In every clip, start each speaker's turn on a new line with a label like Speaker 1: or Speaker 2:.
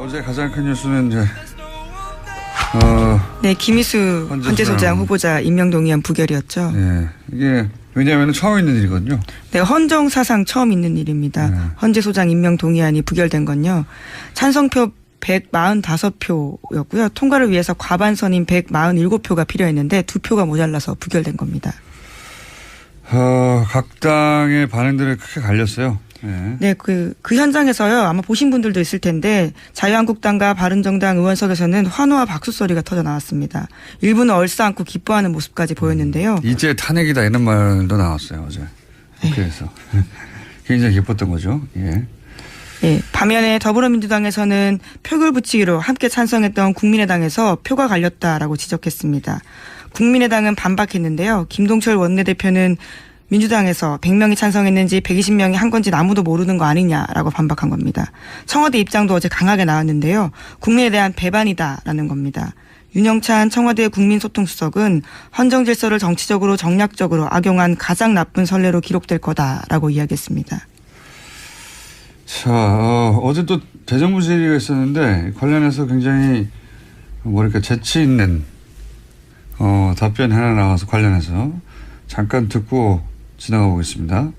Speaker 1: 어제 가장 큰 뉴스는 이제
Speaker 2: 네, 김희수 헌재소장 후보자 임명동의안 부결이었죠.
Speaker 1: 네, 이게 왜냐하면 처음 있는 일이거든요.
Speaker 2: 네, 헌정 사상 처음 있는 일입니다.
Speaker 1: 네.
Speaker 2: 헌재소장 임명동의안이 부결된 건요. 찬성표 145표였고요. 통과를 위해서 과반선인 147표가 필요했는데 2표가 모자라서 부결된 겁니다.
Speaker 1: 각 당의 반응들이 크게 갈렸어요.
Speaker 2: 네, 그 현장에서요. 아마 보신 분들도 있을 텐데 자유한국당과 바른정당 의원석에서는 환호와 박수 소리가 터져 나왔습니다. 일부는 얼싸안고 기뻐하는 모습까지 보였는데요.
Speaker 1: 이제 탄핵이다 이런 말도 나왔어요 어제 국회에서. 굉장히 기뻤던 거죠. 예.
Speaker 2: 네, 반면에 더불어민주당에서는 표결 붙이기로 함께 찬성했던 국민의당에서 표가 갈렸다라고 지적했습니다. 국민의당은 반박했는데요. 김동철 원내대표는 민주당에서 100명이 찬성했는지 120명이 한 건지 아무도 모르는 거 아니냐라고 반박한 겁니다. 청와대 입장도 어제 강하게 나왔는데요. 국민에 대한 배반이다라는 겁니다. 윤영찬 청와대 국민소통수석은 헌정 질서를 정치적으로 정략적으로 악용한 가장 나쁜 선례로 기록될 거다라고 이야기했습니다.
Speaker 1: 자, 어제 또 대정부 질의가 있었는데 관련해서 굉장히 뭐랄까 재치 있는 답변 하나 나와서 관련해서 잠깐 듣고 지나가 보겠습니다.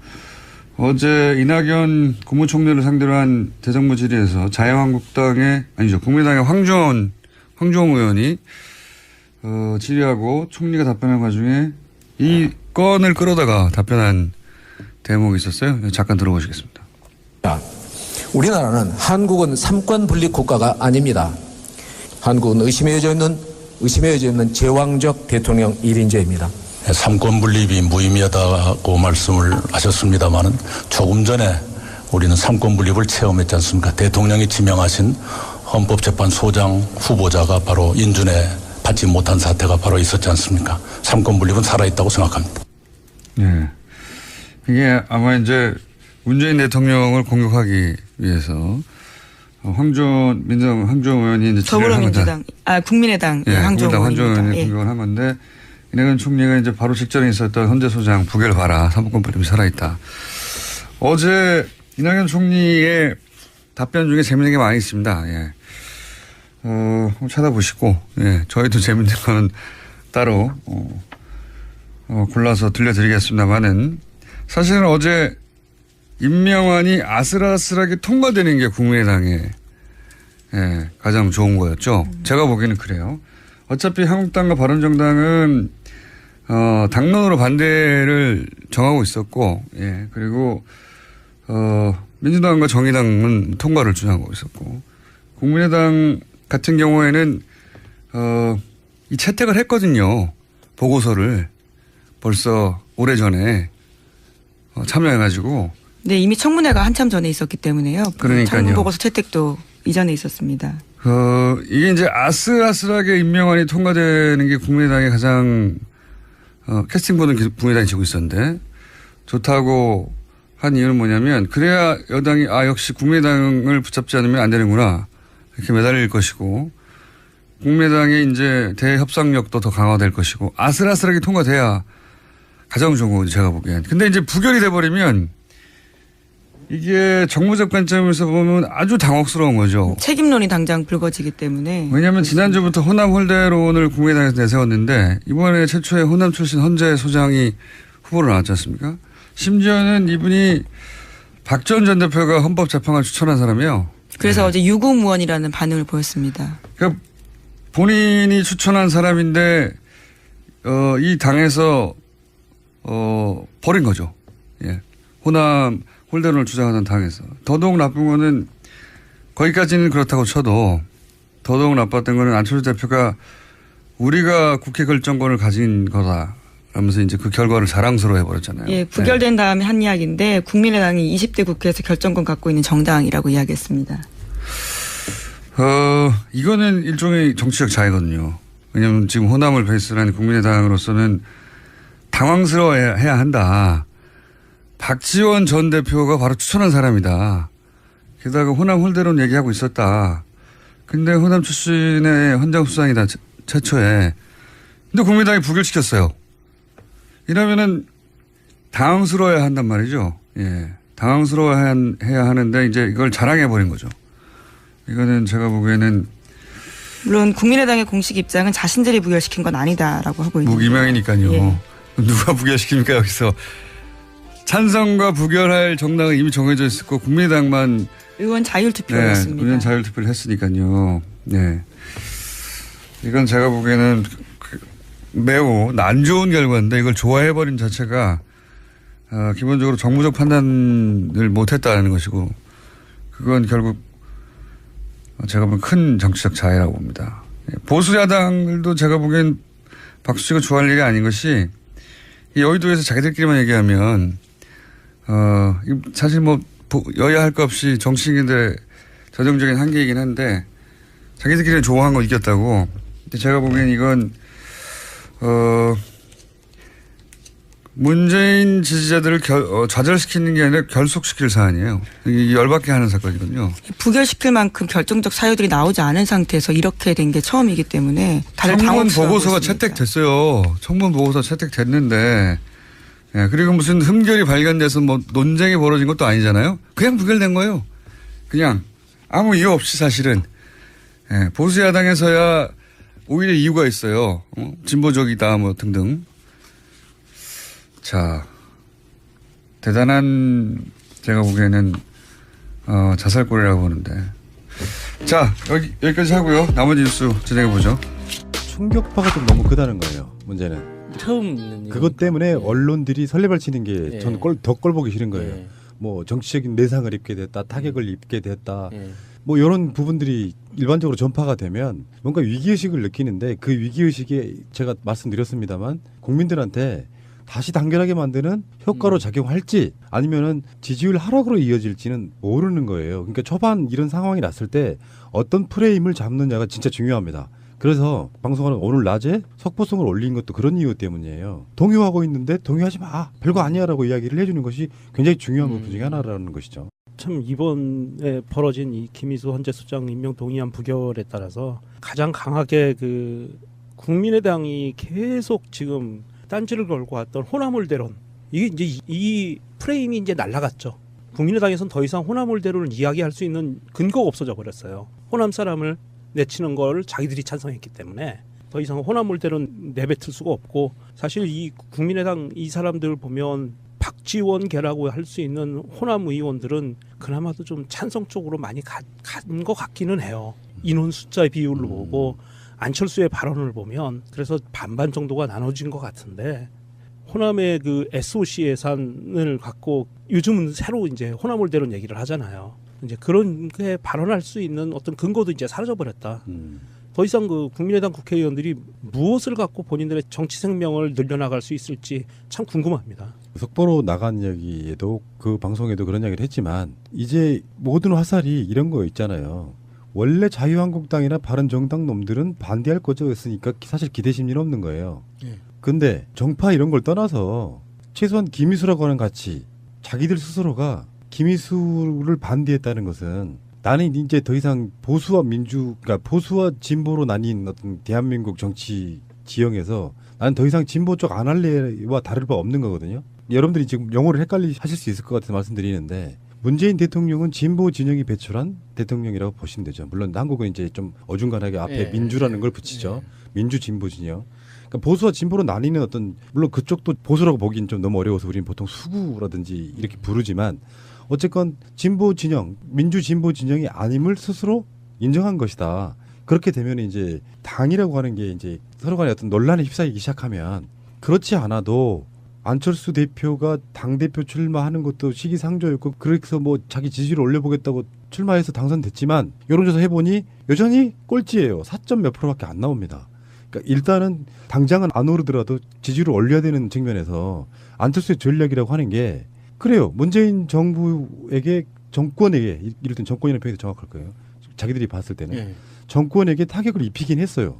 Speaker 1: 어제 이낙연 국무총리를 상대로 한 대정부 질의에서 국민의당의 황교안 의원이 질의하고 총리가 답변한 와중에 이 건을 끌어다가 답변한 대목이 있었어요. 잠깐 들어보시겠습니다.
Speaker 3: 우리나라는 한국은 삼권 분립 국가가 아닙니다. 한국은 의심해져 있는 제왕적 대통령 1인제입니다.
Speaker 4: 삼권 분립이 무의미하다고 말씀을 하셨습니다마는 조금 전에 우리는 삼권 분립을 체험했지 않습니까? 대통령이 지명하신 헌법재판소장 후보자가 바로 인준에 받지 못한 사태가 바로 있었지 않습니까? 삼권 분립은 살아있다고 생각합니다.
Speaker 1: 네. 이게 아마 이제 문재인 대통령을 공격하기 위해서 황교안 의원이 이제
Speaker 2: 더불어민주당, 국민의당
Speaker 1: 황교안 의원이
Speaker 2: 예.
Speaker 1: 공격을 한 건데 이낙연 총리가 이제 바로 직전에 있었던 헌재소장 부결 봐라. 삼권 분립이 살아있다. 어제 이낙연 총리의 답변 중에 재밌는 게 많이 있습니다. 예. 한번 찾아보시고, 예. 저희도 재밌는 거는 따로, 골라서 들려드리겠습니다만은 사실은 어제 임명안이 아슬아슬하게 통과되는 게 국민의당의 가장 좋은 거였죠. 제가 보기에는 그래요. 어차피 한국당과 바른정당은 당론으로 반대를 정하고 있었고, 예, 그리고 민주당과 정의당은 통과를 주장하고 있었고, 국민의당 같은 경우에는 이 채택을 했거든요. 보고서를 벌써 오래전에 참여해가지고.
Speaker 2: 네, 이미 청문회가 한참 전에 있었기 때문에요.
Speaker 1: 그러니까요.
Speaker 2: 청문보고서 채택도 이전에 있었습니다.
Speaker 1: 이게 이제 아슬아슬하게 임명안이 통과되는 게 국민의당의 가장 캐스팅보는 국민의당이 지고 있었는데 좋다고 한 이유는 뭐냐면 그래야 여당이 역시 국민의당을 붙잡지 않으면 안 되는구나 이렇게 매달릴 것이고 국민의당의 이제 대협상력도 더 강화될 것이고 아슬아슬하게 통과돼야 가장 좋은 거죠 제가 보기엔. 근데 이제 부결이 돼버리면 이게 정무적 관점에서 보면 아주 당혹스러운 거죠.
Speaker 2: 책임론이 당장 불거지기 때문에.
Speaker 1: 왜냐하면 지난주부터 호남 홀대론을 국민의당에서 내세웠는데 이번에 최초의 호남 출신 헌재 소장이 후보로 나왔지 않습니까? 심지어는 이분이 박지원 전 대표가 헌법재판관 추천한 사람이에요.
Speaker 2: 그래서 어제 유구무원이라는 반응을 보였습니다.
Speaker 1: 그러니까 본인이 추천한 사람인데 이 당에서 버린 거죠. 예. 호남 홀대론을 주장하는 당에서. 더더욱 나쁜 거는 거기까지는 그렇다고 쳐도 더더욱 나빴던 거는 안철수 대표가 우리가 국회 결정권을 가진 거다 라면서 이제 그 결과를 자랑스러워 해버렸잖아요.
Speaker 2: 예, 부결된 다음에 한 이야기인데 국민의당이 20대 국회에서 결정권 갖고 있는 정당이라고 이야기했습니다.
Speaker 1: 이거는 일종의 정치적 자해거든요. 왜냐하면 지금 호남을 베이스로 한 국민의당으로서는 당황스러워해야 한다. 박지원 전 대표가 바로 추천한 사람이다. 게다가 호남 홀대론 얘기하고 있었다. 근데 호남 출신의 헌정수장이다. 최초에. 근데 국민당이 부결시켰어요. 이러면은 당황스러워야 한단 말이죠. 예. 당황스러워해야 하는데 이제 이걸 자랑해버린 거죠. 이거는 제가 보기에는
Speaker 2: 물론 국민의당의 공식 입장은 자신들이 부결시킨 건 아니다라고 하고 있는데.
Speaker 1: 무기명이니까요.
Speaker 2: 예.
Speaker 1: 누가 부결시킵니까 여기서. 찬성과 부결할 정당은 이미 정해져 있었고 국민의당만
Speaker 2: 의원 자율투표를 했습니다.
Speaker 1: 의원 자율투표를 했으니까요. 네. 이건 제가 보기에는 매우 안 좋은 결과인데 이걸 좋아해버린 자체가 기본적으로 정무적 판단을 못했다는 것이고 그건 결국 제가 보기엔 큰 정치적 자해라고 봅니다. 보수 야당들도 제가 보기엔 박수 치고 좋아할 일이 아닌 것이 이 여의도에서 자기들끼리만 얘기하면 사실 뭐 여야 할 것 없이 정치인들의 전형적인 한계이긴 한데 자기들끼리 좋아한 거 이겼다고. 근데 제가 보기엔 이건 문재인 지지자들을 좌절시키는 게 아니라 결속시킬 사안이에요. 이게 열받게 하는 사건이거든요.
Speaker 2: 부결시킬 만큼 결정적 사유들이 나오지 않은 상태에서 이렇게 된 게 처음이기 때문에 다들
Speaker 1: 청문
Speaker 2: 당혹스러워
Speaker 1: 보고서가
Speaker 2: 보였습니다.
Speaker 1: 채택됐어요. 청문 보고서 채택됐는데 예, 그리고 무슨 흠결이 발견돼서 뭐 논쟁이 벌어진 것도 아니잖아요. 그냥 부결된 거예요. 그냥 아무 이유 없이 사실은. 예, 보수 야당에서야 오히려 이유가 있어요. 진보적이다 뭐 등등. 자, 대단한 제가 보기에는 자살골이라고 보는데. 자, 여기까지 하고요. 나머지 뉴스 진행해 보죠.
Speaker 5: 충격파가 좀 너무 크다는 거예요. 문제는.
Speaker 6: 처음 있는
Speaker 5: 그것 때문에 언론들이 설레발치는 게
Speaker 6: 예.
Speaker 5: 저는 더 꼴보기 싫은 거예요.
Speaker 6: 예.
Speaker 5: 뭐 정치적인 내상을 입게 됐다, 타격을 입게 됐다.
Speaker 6: 예.
Speaker 5: 뭐 이런 부분들이 일반적으로 전파가 되면 뭔가 위기의식을 느끼는데 그 위기의식이 제가 말씀드렸습니다만 국민들한테 다시 단결하게 만드는 효과로 작용할지 아니면은 지지율 하락으로 이어질지는 모르는 거예요. 그러니까 초반 이런 상황이 났을 때 어떤 프레임을 잡느냐가 진짜 중요합니다. 그래서 방송하는 오늘 낮에 속보성을 올린 것도 그런 이유 때문이에요. 동요하고 있는데 동요하지 마. 별거 아니야라고 이야기를 해주는 것이 굉장히 중요한 부분 중에 하나라는 것이죠.
Speaker 6: 참 이번에 벌어진 이 김희수 헌재소장 임명 동의안 부결에 따라서 가장 강하게 그 국민의당이 계속 지금 딴지를 걸고 왔던 호남홀대론 이게 이제 이 프레임이 이제 날아갔죠. 국민의당에서는 더 이상 호남홀대론을 이야기할 수 있는 근거가 없어져 버렸어요. 호남 사람을 내치는 걸 자기들이 찬성했기 때문에 더 이상 호남홀대론 내뱉을 수가 없고 사실 이 국민의당 이 사람들 보면 박지원계라고 할 수 있는 호남 의원들은 그나마도 좀 찬성 쪽으로 많이 간 것 같기는 해요. 인원 숫자의 비율로 보고 안철수의 발언을 보면 그래서 반반 정도가 나눠진 것 같은데 호남의 그 SOC 예산을 갖고 요즘은 새로 이제 호남홀대론 얘기를 하잖아요. 이제 그런 게 발언할 수 있는 어떤 근거도 이제 사라져버렸다. 더 이상 그 국민의당 국회의원들이 무엇을 갖고 본인들의 정치 생명을 늘려나갈 수 있을지 참 궁금합니다.
Speaker 5: 속보로 나간 이야기에도 그 방송에도 그런 이야기를 했지만 이제 모든 화살이 이런 거 있잖아요. 원래 자유한국당이나 바른정당 놈들은 반대할 거였으니까 사실 기대심리는 없는 거예요. 근데 정파 이런 걸 떠나서 최소한 김희수라고 하는 가치 자기들 스스로가 김희수를 반대했다는 것은 나는 이제 더 이상 보수와 그러니까 보수와 진보로 나뉜 어떤 대한민국 정치 지형에서 나는 더 이상 진보 쪽 안 할래와 다를 바 없는 거거든요. 여러분들이 지금 용어를 헷갈리실 수 있을 것 같아서 말씀드리는데 문재인 대통령은 진보 진영이 배출한 대통령이라고 보시면 되죠. 물론 한국은 이제 좀 어중간하게 앞에
Speaker 6: 예.
Speaker 5: 민주라는 걸 붙이죠. 민주 진보 진영. 그러니까 보수와 진보로 나뉘는 어떤 물론 그쪽도 보수라고 보기엔 좀 너무 어려워서 우리는 보통 수구라든지 이렇게 부르지만 어쨌건 진보 진영, 민주 진보 진영이 아님을 스스로 인정한 것이다. 그렇게 되면 이제 당이라고 하는 게 이제 서로 간에 어떤 논란에 휩싸이기 시작하면 그렇지 않아도 안철수 대표가 당대표 출마하는 것도 시기상조였고 그래서 뭐 자기 지지율을 올려보겠다고 출마해서 당선됐지만 여론조사 해보니 여전히 꼴찌예요. 4점 몇 프로밖에 안 나옵니다. 그러니까 일단은 당장은 안 오르더라도 지지율을 올려야 되는 측면에서 안철수의 전략이라고 하는 게 그래요. 문재인 정부에게 정권에게 이럴 땐 정권이라는 표현이 정확할 거예요. 자기들이 봤을 때는 정권에게 타격을 입히긴 했어요.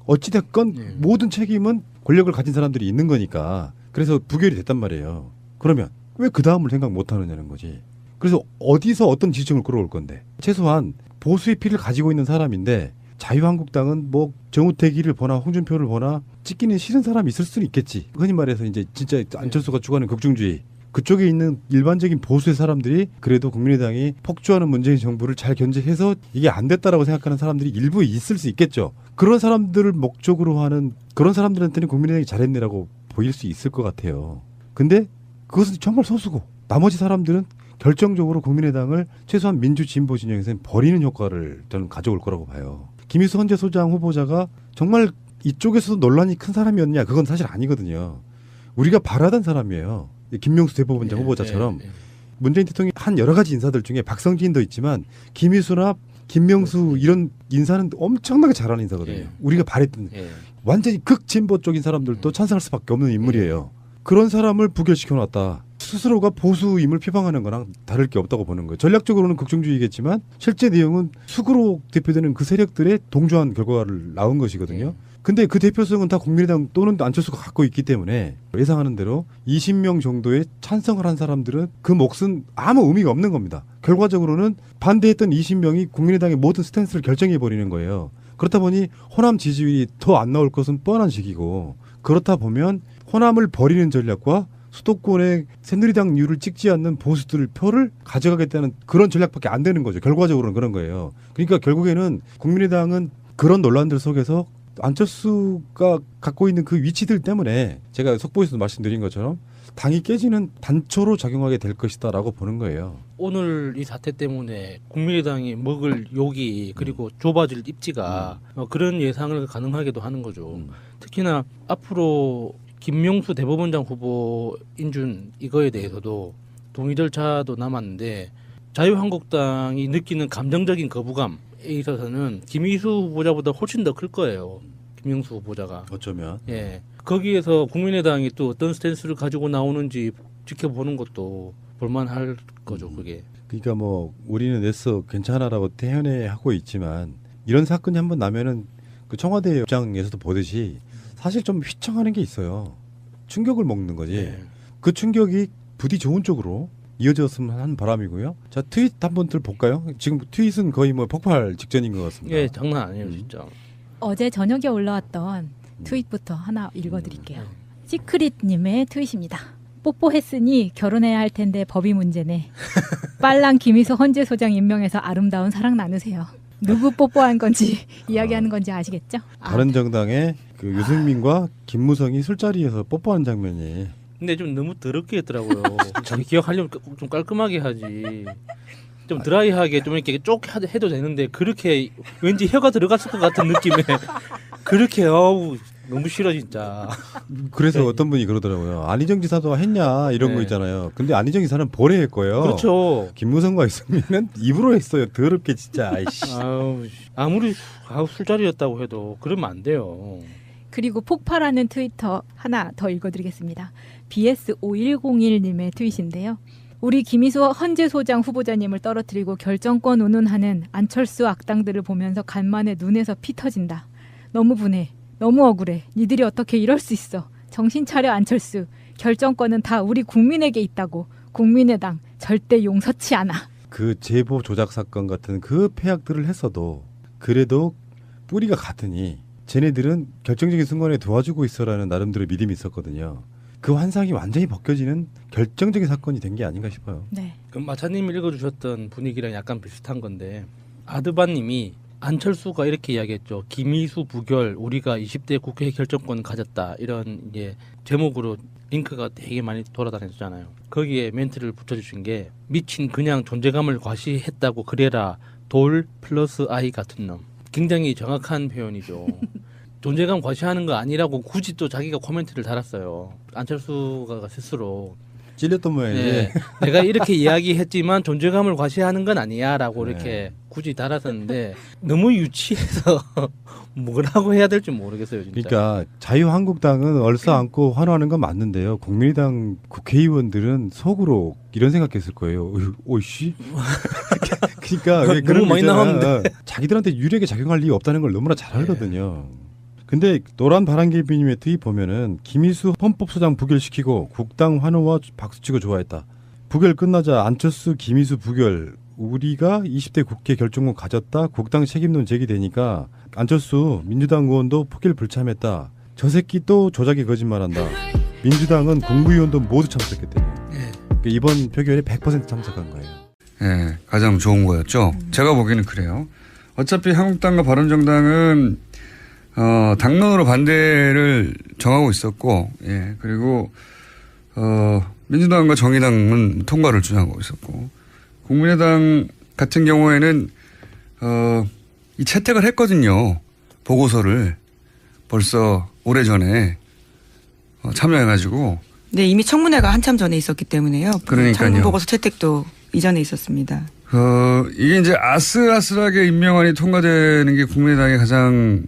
Speaker 5: 어찌됐건 모든 책임은 권력을 가진 사람들이 있는 거니까 그래서 부결이 됐단 말이에요. 그러면 왜 그 다음을 생각 못하느냐는 거지. 그래서 어디서 어떤 지지층을 끌어올 건데 최소한 보수의 피를 가지고 있는 사람인데 자유한국당은 뭐 정우택이를 보나 홍준표를 보나 찍기는 싫은 사람이 있을 수는 있겠지. 흔히 말해서 이제 진짜 안철수가 추구하는 극중주의 그쪽에 있는 일반적인 보수의 사람들이 그래도 국민의당이 폭주하는 문재인 정부를 잘 견제해서 이게 안 됐다라고 생각하는 사람들이 일부 있을 수 있겠죠. 그런 사람들을 목적으로 하는 그런 사람들한테는 국민의당이 잘했네라고 보일 수 있을 것 같아요. 근데 그것은 정말 소수고 나머지 사람들은 결정적으로 국민의당을 최소한 민주 진보 진영에서는 버리는 효과를 저는 가져올 거라고 봐요. 김희수 헌재소장 후보자가 정말 이쪽에서도 논란이 큰 사람이었냐? 그건 사실 아니거든요. 우리가 바라던 사람이에요. 김명수 대법원장 후보자처럼 문재인 대통령이 한 여러 가지 인사들 중에 박성진도 있지만 김희수나 김명수 이런 인사는 엄청나게 잘하는 인사거든요. 우리가 바랬던 완전히 극진보 쪽인 사람들도 찬성할 수밖에 없는 인물이에요. 그런 사람을 부결시켜놨다. 스스로가 보수임을 표방하는 거랑 다를 게 없다고 보는 거예요. 전략적으로는 극중주의겠지만 실제 내용은 수구로 대표되는 그 세력들의 동조한 결과를 나온 것이거든요. 근데 그 대표성은 다 국민의당 또는 안철수가 갖고 있기 때문에 예상하는 대로 20명 정도의 찬성을 한 사람들은 그 몫은 아무 의미가 없는 겁니다. 결과적으로는 반대했던 20명이 국민의당의 모든 스탠스를 결정해버리는 거예요. 그렇다 보니 호남 지지율이 더 안 나올 것은 뻔한 시기고 그렇다 보면 호남을 버리는 전략과 수도권의 새누리당류를 찍지 않는 보수들 표를 가져가겠다는 그런 전략밖에 안 되는 거죠. 결과적으로는 그런 거예요. 그러니까 결국에는 국민의당은 그런 논란들 속에서 안철수가 갖고 있는 그 위치들 때문에 제가 속보에서도 말씀드린 것처럼 당이 깨지는 단초로 작용하게 될 것이다라고 보는 거예요.
Speaker 7: 오늘 이 사태 때문에 국민의당이 먹을 욕이 그리고 좁아질 입지가 그런 예상을 가능하게도 하는 거죠. 특히나 앞으로 김명수 대법원장 후보 인준 이거에 대해서도 동의 절차도 남았는데 자유한국당이 느끼는 감정적인 거부감에 있어서는 김희수 후보자보다 훨씬 더 클 거예요. 김명수 후보자가.
Speaker 5: 어쩌면.
Speaker 7: 예. 거기에서 국민의당이 또 어떤 스탠스를 가지고 나오는지 지켜보는 것도 볼만할 거죠, 그게.
Speaker 5: 그러니까 뭐 우리는 애써 괜찮아라고 태연해 하고 있지만 이런 사건이 한번 나면은 그 청와대 입장에서도 보듯이 사실 좀 휘청하는 게 있어요. 충격을 먹는 거지.
Speaker 7: 네.
Speaker 5: 그 충격이 부디 좋은 쪽으로 이어졌으면 하는 바람이고요. 자, 트윗 한번 볼까요? 지금 트윗은 거의 뭐 폭발 직전인 것 같습니다.
Speaker 7: 예, 장난 아니에요, 진짜.
Speaker 8: 어제 저녁에 올라왔던 트윗부터 하나 읽어드릴게요. 시크릿님의 트윗입니다. 뽀뽀했으니 결혼해야 할 텐데 법이 문제네. 빨랑 김희수 헌재소장 임명해서 아름다운 사랑 나누세요. 누구 뽀뽀한 건지 이야기하는 건지 아시겠죠?
Speaker 5: 다른 정당의 그 유승민과 김무성이 술자리에서 뽀뽀한 장면이.
Speaker 7: 근데 좀 너무 더럽게 했더라고요. 자기 기억하려면 좀 깔끔하게 하지. 좀 드라이하게 좀 이렇게 쪽 해도 되는데 그렇게 왠지 혀가 들어갔을 것 같은 느낌에 그렇게 어우 너무 싫어 진짜.
Speaker 5: 그래서
Speaker 7: 네.
Speaker 5: 어떤 분이 그러더라고요. 안희정 지사도 했냐 이런 거 있잖아요. 근데 안희정 지사는 보례할 거예요.
Speaker 7: 그렇죠.
Speaker 5: 김무성과 있으면은 입으로 했어요. 더럽게 진짜. 아이씨.
Speaker 7: 아무리 술자리였다고 해도 그러면 안 돼요.
Speaker 8: 그리고 폭발하는 트위터 하나 더 읽어드리겠습니다. BS5101님의 트윗인데요. 우리 김희수 헌재소장 후보자님을 떨어뜨리고 결정권 운운하는 안철수 악당들을 보면서 간만에 눈에서 피 터진다. 너무 분해. 너무 억울해. 니들이 어떻게 이럴 수 있어. 정신 차려 안철수. 결정권은 다 우리 국민에게 있다고. 국민의당 절대 용서치 않아.
Speaker 5: 그 제보 조작 사건 같은 그 폐악들을 했어도 그래도 뿌리가 같으니 쟤네들은 결정적인 순간에 도와주고 있어라는 나름대로 믿음이 있었거든요. 그 환상이 완전히 벗겨지는 결정적인 사건이 된 게 아닌가 싶어요.
Speaker 8: 네.
Speaker 7: 그럼 마차님이 읽어주셨던 분위기랑 약간 비슷한 건데 아드바님이 안철수가 이렇게 이야기했죠. 김희수 부결 우리가 20대 국회 결정권 가졌다 이런 이제 제목으로 링크가 되게 많이 돌아다녔잖아요. 거기에 멘트를 붙여주신 게 미친 그냥 존재감을 과시했다고 그래라 돌 플러스 아이 같은 놈. 굉장히 정확한 표현이죠. 존재감 과시하는 거 아니라고 굳이 또 자기가 코멘트를 달았어요. 안철수가 스스로.
Speaker 5: 찔렸던 모양이지.
Speaker 7: 네, 내가 이렇게 이야기했지만 존재감을 과시하는 건 아니야라고
Speaker 5: 네.
Speaker 7: 이렇게 굳이 달았었는데 너무 유치해서 뭐라고 해야 될지 모르겠어요. 진짜.
Speaker 5: 그러니까 자유한국당은 얼싸안고 환호하는 건 맞는데요. 국민의당 국회의원들은 속으로 이런 생각했을 거예요. 오이씨. 그러니까 왜 그런
Speaker 7: 너무 많이
Speaker 5: 거 있잖아.
Speaker 7: 나왔는데.
Speaker 5: 자기들한테 유리하게 작용할 리가 없다는 걸 너무나 잘 알거든요. 근데 노란 바람개비님의 트윗 보면은 김희수 헌법소장 부결시키고 국당 환호와 박수치고 좋아했다. 부결 끝나자 안철수 김희수 부결 우리가 20대 국회 결정권 가졌다. 국당 책임론 제기되니까 안철수 민주당 의원도 포기를 불참했다. 저 새끼 또 조작에 거짓말한다. 민주당은 국무위원도 모두 참석했대요. 이번 표결에 100% 참석한 거예요.
Speaker 1: 예, 가장 좋은 거였죠. 제가 보기에는 그래요. 어차피 한국당과 바른정당은 당론으로 반대를 정하고 있었고, 예, 그리고 민주당과 정의당은 통과를 주장하고 있었고, 국민의당 같은 경우에는 이 채택을 했거든요. 보고서를 벌써 오래전에 참여해가지고.
Speaker 2: 네, 이미 청문회가 한참 전에 있었기 때문에요.
Speaker 1: 그러니까요.
Speaker 2: 청문보고서 채택도 이전에 있었습니다.
Speaker 1: 이게 이제 아슬아슬하게 임명안이 통과되는 게 국민의당의 가장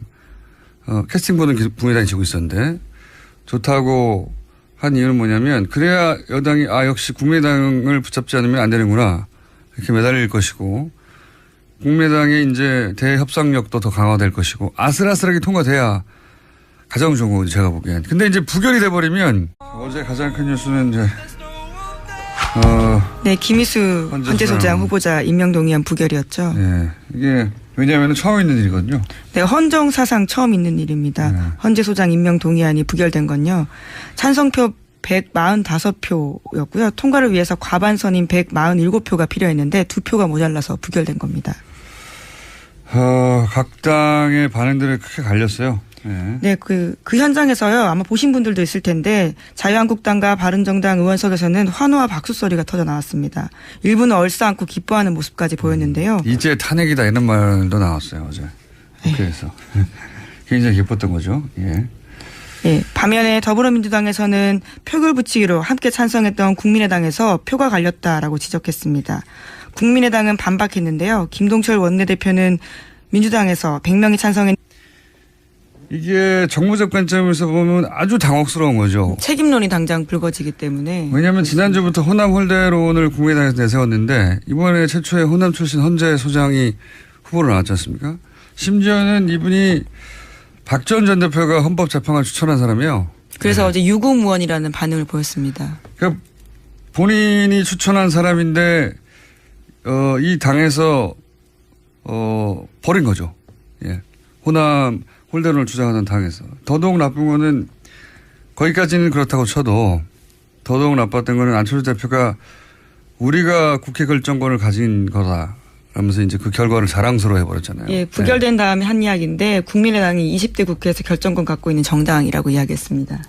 Speaker 1: 캐스팅보는 국민의당이 지고 있었는데, 좋다고 한 이유는 뭐냐면, 그래야 여당이 역시 국민의당을 붙잡지 않으면 안 되는구나 이렇게 매달릴 것이고, 국민의당의 이제 대협상력도 더 강화될 것이고, 아슬아슬하게 통과돼야 가장 좋은 거죠, 제가 보기엔. 근데 이제 부결이 돼버리면, 어제 가장 큰 뉴스는 이제
Speaker 2: 네, 김희수 헌재소장 후보자 임명 동의안 부결이었죠.
Speaker 1: 네, 이게 왜냐하면 처음 있는 일이거든요.
Speaker 2: 네, 헌정 사상 처음 있는 일입니다.
Speaker 1: 네.
Speaker 2: 헌재소장 임명 동의안이 부결된 건요. 찬성표 145표였고요. 통과를 위해서 과반선인 147표가 필요했는데 2표가 모자라서 부결된 겁니다.
Speaker 1: 각 당의 반응들이 크게 갈렸어요. 네.
Speaker 2: 네, 그 현장에서요. 아마 보신 분들도 있을 텐데 자유한국당과 바른정당 의원석에서는 환호와 박수 소리가 터져 나왔습니다. 일부는 얼싸안고 기뻐하는 모습까지 보였는데요.
Speaker 1: 이제 탄핵이다 이런 말도 나왔어요 어제. 그래서 굉장히 기뻤던 거죠. 예.
Speaker 2: 예, 반면에 더불어민주당에서는 표결 붙이기로 함께 찬성했던 국민의당에서 표가 갈렸다라고 지적했습니다. 국민의당은 반박했는데요. 김동철 원내대표는 민주당에서 100명이 찬성했.
Speaker 1: 이게 정무적 관점에서 보면 아주 당혹스러운 거죠.
Speaker 2: 책임론이 당장 불거지기 때문에.
Speaker 1: 왜냐하면 지난주부터 호남 홀대론을 국민의당에서 내세웠는데 이번에 최초의 호남 출신 헌재 소장이 후보로 나왔지 않습니까? 심지어는 이분이 박지원 전 대표가 헌법재판관 추천한 사람이에요.
Speaker 2: 그래서 어제 유고무원이라는 반응을 보였습니다.
Speaker 1: 그러니까 본인이 추천한 사람인데 이 당에서 버린 거죠. 예. 호남 홀대론을 주장하던 당에서. 더더욱 나쁜 거는 거기까지는 그렇다고 쳐도 더더욱 나빴던 거는 안철수 대표가 우리가 국회 결정권을 가진 거다 라면서 이제 그 결과를 자랑스러워 해버렸잖아요.
Speaker 2: 예, 부결된 다음에 한 이야기인데 국민의당이 20대 국회에서 결정권 갖고 있는 정당이라고 이야기했습니다.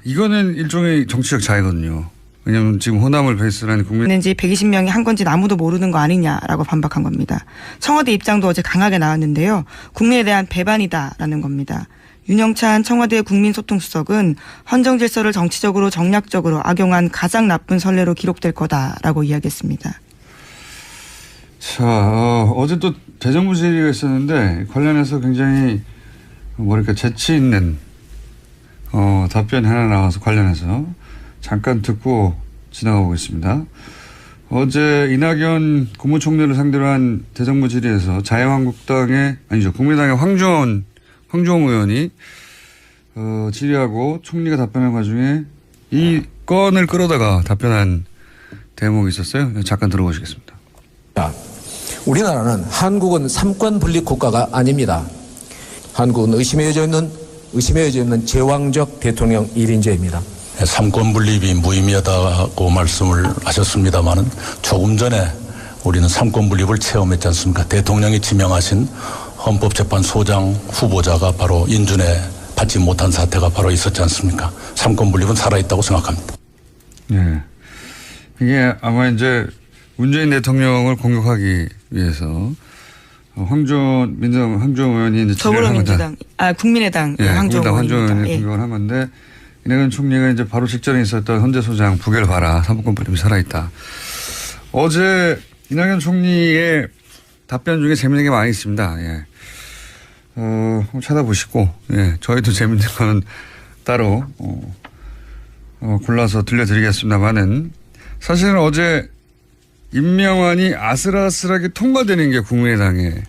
Speaker 1: 이거는 일종의 정치적 자해거든요. 왜냐하면 지금 호남을 베이스로 하는
Speaker 2: 지 120명이 한 건지 아무도 모르는 거 아니냐라고 반박한 겁니다. 청와대 입장도 어제 강하게 나왔는데요. 국민에 대한 배반이다라는 겁니다. 윤영찬 청와대 국민소통수석은 헌정 질서를 정치적으로 정략적으로 악용한 가장 나쁜 선례로 기록될 거다라고 이야기했습니다.
Speaker 1: 자, 어제 또 대정부 질의가 있었는데 관련해서 굉장히 뭐랄까 재치 있는 답변이 하나 나와서 관련해서 잠깐 듣고 지나가 보겠습니다. 어제 이낙연 국무총리를 상대로 한 대정부 질의에서 국민의당의 황교안 의원이 질의하고 총리가 답변한 과정에 이 건을 끌어다가 답변한 대목이 있었어요. 잠깐 들어보시겠습니다.
Speaker 3: 우리나라는 한국은 삼권 분립 국가가 아닙니다. 한국은 의심해져 있는 제왕적 대통령 1인제입니다.
Speaker 4: 삼권 분립이 무의미하다고 말씀을 하셨습니다마는 조금 전에 우리는 삼권 분립을 체험했지 않습니까? 대통령이 지명하신 헌법재판소장 후보자가 바로 인준에 받지 못한 사태가 바로 있었지 않습니까? 삼권 분립은 살아있다고 생각합니다.
Speaker 1: 네. 이게 아마 이제 문재인 대통령을 공격하기 위해서 황교안 의원이 이제
Speaker 2: 더불어민주당, 국민의당
Speaker 1: 황교안 의원이
Speaker 2: 예.
Speaker 1: 공격을 한 건데 이낙연 총리가 이제 바로 직전에 있었던 헌재소장 부결 봐라. 삼권 분립이 살아있다. 어제 이낙연 총리의 답변 중에 재밌는 게 많이 있습니다. 예. 한번 찾아보시고, 예. 저희도 재밌는 거는 따로, 골라서 들려드리겠습니다만은 사실은 어제 임명안이 아슬아슬하게 통과되는 게 국민의당의